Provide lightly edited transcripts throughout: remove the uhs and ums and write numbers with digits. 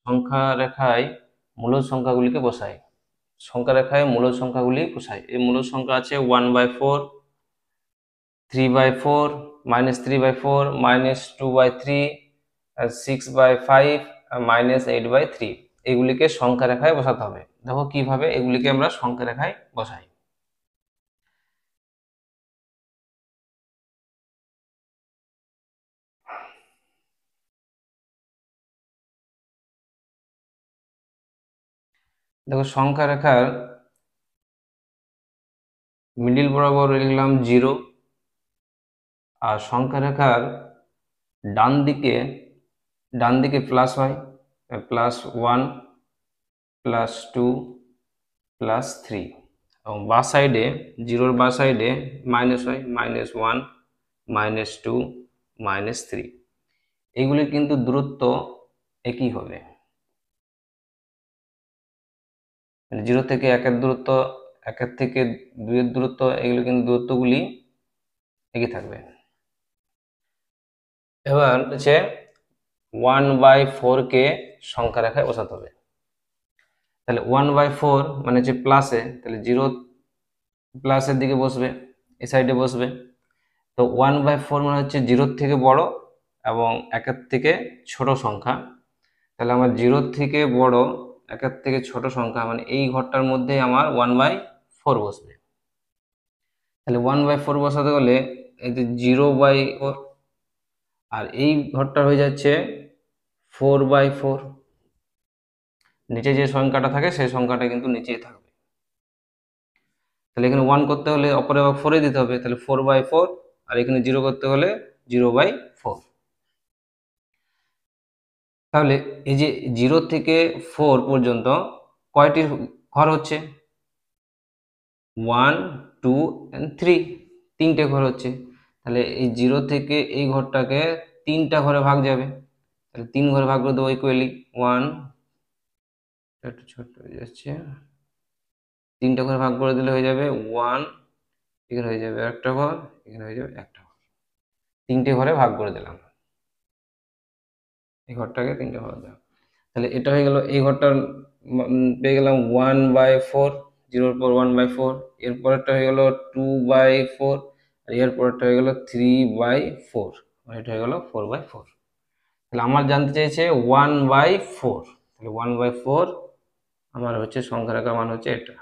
সংখ্যা রেখায় মূলদ সংখ্যাগুলিকে বসাই। সংখ্যা রেখায় মূলদ সংখ্যাগুলি বসাই। এই মূলদ সংখ্যা আছে 1/4, 3/4, -3/4, -2/3, 6/5, -8/3। এগুলিকে সংখ্যা রেখায় বসাতে হবে। দেখো কিভাবে এগুলিকে আমরা সংখ্যা রেখায় বসাই। দেখো সংখ্যা রেখার মিডিল বরাবর লিখলাম 0, আর সংখ্যা রেখার ডান দিকে প্লাস হয়, +1, +2, +3, এবং বা সাইডে জিরোর বা সাইডে মাইনাস হয়, -1, -2, -3। এগুলি কিন্তু দূরত্ব একই হবে, 0 থেকে 1-এর দূরত্ব, 1-এর থেকে 2-এর দূরত্ব, এগুলো কিন্তু দূরত্বগুলি একই থাকবে। এবার হচ্ছে 1/4 কে সংখ্যা রেখায় বসাতে হবে। তাহলে 1/4 মানে হচ্ছে প্লাসে, তাহলে 0 প্লাসের দিকে বসবে, এই সাইডে বসবে। তো 1/4 মানে হচ্ছে 0 থেকে বড় এবং 1-এর থেকে ছোট সংখ্যা। তাহলে আমার 0 থেকে বড়, 1-এর থেকে ছোট সংখ্যা, মানে এই ঘরটার মধ্যে আমার 1/4 বসবে। তাহলে 1/4 বসাতে গেলে এই যে 0/4, আর এই ঘরটা হয়ে যাচ্ছে 4/4। নিচে যে সংখ্যাটা থাকে সেই সংখ্যাটা কিন্তু নিচেই থাকবে। তাহলে এখানে 1 করতে হলে অপরে আবার 4 দিতে হবে, তাহলে 4/4, আর এখানে 0 করতে হলে 0/4। তাহলে এই যে 0 থেকে 4 পর্যন্ত কয়টি ঘর হচ্ছে? 1, 2 and 3, 3টে ঘর হচ্ছে। তাহলে এই 0 থেকে এই ঘরটাকে 3টা ঘরে ভাগ যাবে, তাহলে 3 ঘরে ভাগ করে দেবো ইকুয়ালি 1, একটু ছোট হয়ে যাচ্ছে, 3টা ঘরে ভাগ করে দিলে হয়ে যাবে 1, এখানে হয়ে যাবে একটা ঘর, এখানে হয়ে যাবে একটা ঘর। 3টে ঘরে ভাগ করে দিলাম, এই ঘরটাকে 3টে ঘরে দিলাম। তাহলে এটা হয়ে গেল, এই ঘরটার পেয়ে গেলাম 1/4, 0-র পর 1/4, এর পরেরটা হয়ে গেল 2/4, আর এর পরেরটা হয়ে গেল 3/4, আর এটা হয়ে গেল 4/4। তাহলে আমার জানতে চাইছে 1/4, তাহলে 1/4 আমার হচ্ছে সংখ্যা রেখার মান হচ্ছে এটা।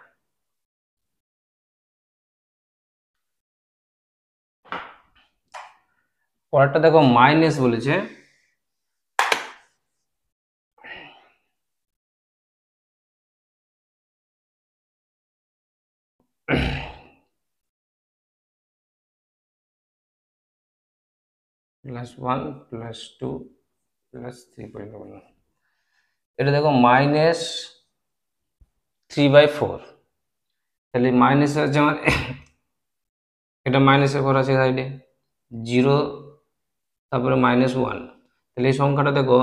পরেরটা দেখো মাইনাস বলেছে, +1, +2, +3.1। এটা দেখো -3/4। তাহলে মাইনাস আছে আমার, এটা মাইনাসের ঘর আছে সাইডে, 0, তারপরে -1। তাহলে এই সংখ্যাটা দেখো,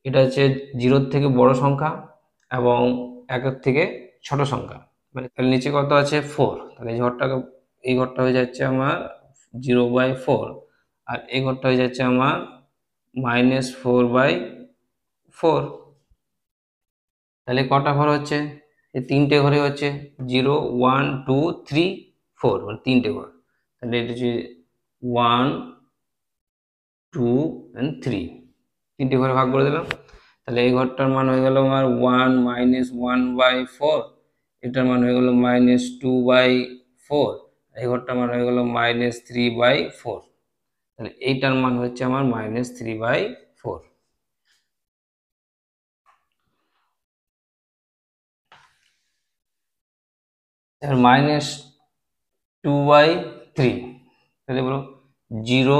এটা হচ্ছে 0-র থেকে বড় সংখ্যা এবং 1-এর থেকে ছোট সংখ্যা। মানে তাহলে নিচে কত আছে? 4। তাহলে এই ঘরটা হয়ে যাচ্ছে আমার 0/4, আর এই ঘরটা হয়ে যাচ্ছে আমার -4/4। তাহলে কটা ঘর হচ্ছে? এই 3টে ঘরে হচ্ছে, 0, 1, 2, 3, 4, মানে 3টে ঘর। তাহলে এটা হচ্ছে 1, 2 and 3, 3টে ঘরে ভাগ করে দিলাম। তাহলে এই ঘরটার মান হয়ে গেল আমার 1 -1/4, এটার মান হয়ে গেল -2/4, এই ঘরটার মান হয়ে গেল -3/4। তাহলে এইটার মান হচ্ছে আমার -3/4। এবার -2/3, তাহলে বলো 0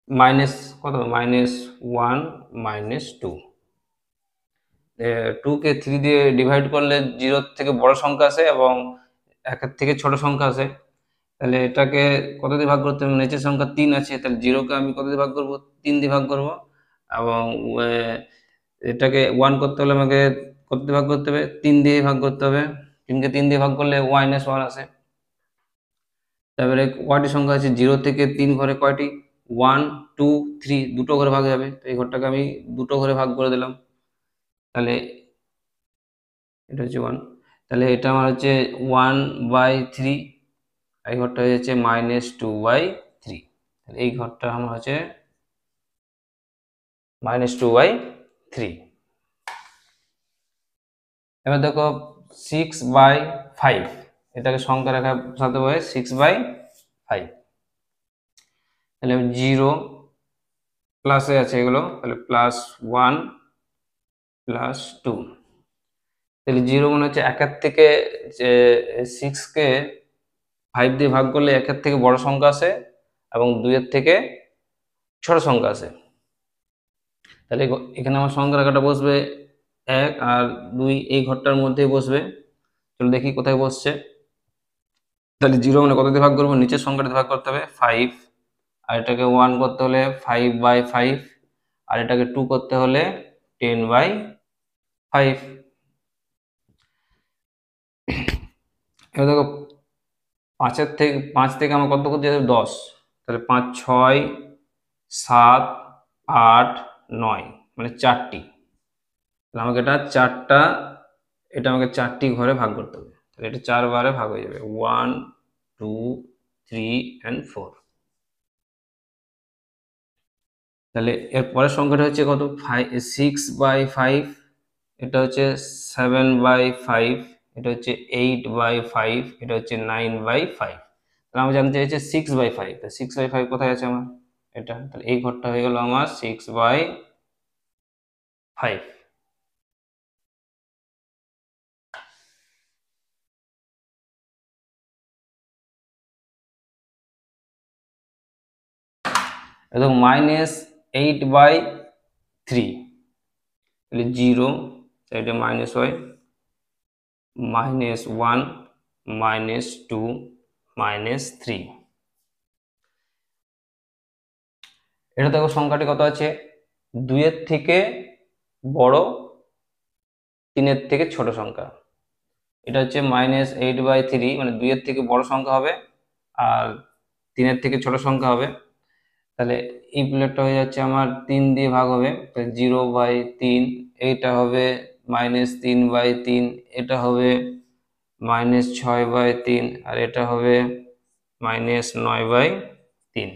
মাইনাস কত? -1, -2। 2কে 3 দিয়ে ডিভাইড করলে 0-র থেকে বড় সংখ্যা আসে এবং 1-এর থেকে ছোট সংখ্যা আসে। তাহলে এটাকে কত দিয়ে ভাগ করতে হবে? নিচের সংখ্যা 3 আছে, তাহলে 0কে আমি কত দিয়ে ভাগ করব? 3 দিয়ে ভাগ করব। এবং এটাকে 1 করতে হলে আমাকে কত দিয়ে ভাগ করতে হবে? 3 দিয়ে ভাগ করতে হবে। 3কে 3 দিয়ে ভাগ করলে -1 আসে। তারপরে কয়টি সংখ্যা আছে? 0 থেকে 3 ঘরে কয়টি? 1 2 3 দুটো ঘরে ভাগ যাবে, তো এই ঘরটাকে আমি দুটো ঘরে ভাগ করে দিলাম। তাহলে এটা হচ্ছে 1, তাহলে এটা আমার হচ্ছে 1/3, এই ঘরটা হয়ে যাচ্ছে -2/3। তাহলে এই ঘরটা আমার হচ্ছে -2/3। এবার দেখো 6/5, এটাকে সংখ্যা রেখা বসাতে হবে 6/5। তাহলে 0 প্লাসে আছে এগুলো, তাহলে +1 +2। তাহলে 0 মনে হচ্ছে একের থেকে, যে 6কে 5 দিয়ে ভাগ করলে একের থেকে বড় সংখ্যা আসে এবং 2-এর থেকে ছোট সংখ্যা আসে। তাহলে এখানে আমার সংখ্যা রেখাটা বসবে 1 আর 2 এই ঘরটার মধ্যেই বসবে। চলো দেখি কোথায় বসছে। তাহলে 0 মানে কত দিয়ে ভাগ করবো, নিচের সংখ্যাটা ভাগ করতে হবে 5, আর এটাকে 1 করতে হলে 5/5, আর এটাকে 2 করতে হলে 10/5। এবার দেখো 5 থেকে আমার কত করতে হবে, 10। তাহলে 5 6 7 8 9, মানে 4টি। তাহলে আমাকে এটা আমাকে 4টি ঘরে ভাগ করতে হবে। তাহলে এটা 4 বারে ভাগ হয়ে যাবে, 1 2 3 and 4। তাহলে এর পরের সংখ্যাটা হচ্ছে কত, 6/5, এটা হচ্ছে 7/5, এটা হচ্ছে 8/5, এটা হচ্ছে 9/5। তাহলে আমি জানতে চাইছি 6/5, তো 6/5 কোথায় আছে আমার, এটা। তাহলে এই ঘরটা হয়ে গেল আমার 6/5। এবং -8/3, তাহলে 0 সাইডে মাইনাস হয়, -1 -2 -3। এটা দেখো সংখ্যাটি কত আছে, 2-এর থেকে বড়, 3-এর থেকে ছোট সংখ্যা। এটা হচ্ছে -8/3, মানে 2-এর থেকে বড় সংখ্যা হবে আর 3-এর থেকে ছোট সংখ্যা হবে। তাহলে এই প্লেটটা হয়ে যাচ্ছে আমার 3 দিয়ে ভাগ হবে, 0/3, এইটা হবে -3/3, এটা হবে -6/3, আর এটা হবে -9/3।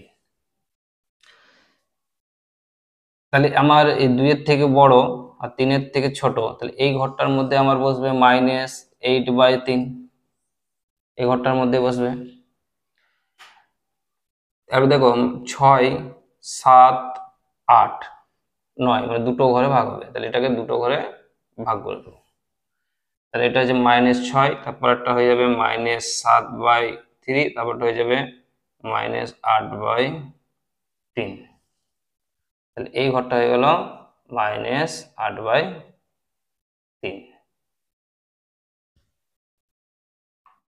তাহলে আমার এই 2-এর থেকে বড় আর 3-এর থেকে ছোট, তাহলে এই ঘরটার মধ্যে আমার বসবে -8/3, এই ঘরটার মধ্যে বসবে। এবার দেখো 6 7 8 9, মানে দুটো ঘরে ভাগ হবে, তাহলে এটাকে দুটো ঘরে ভাগ করে দেবো। তাহলে এটা হচ্ছে -6, তারপর একটা হয়ে যাবে -7/3, তারপরটা হয়ে যাবে -8/3। তাহলে এই ঘরটা হয়ে গেল -8/3।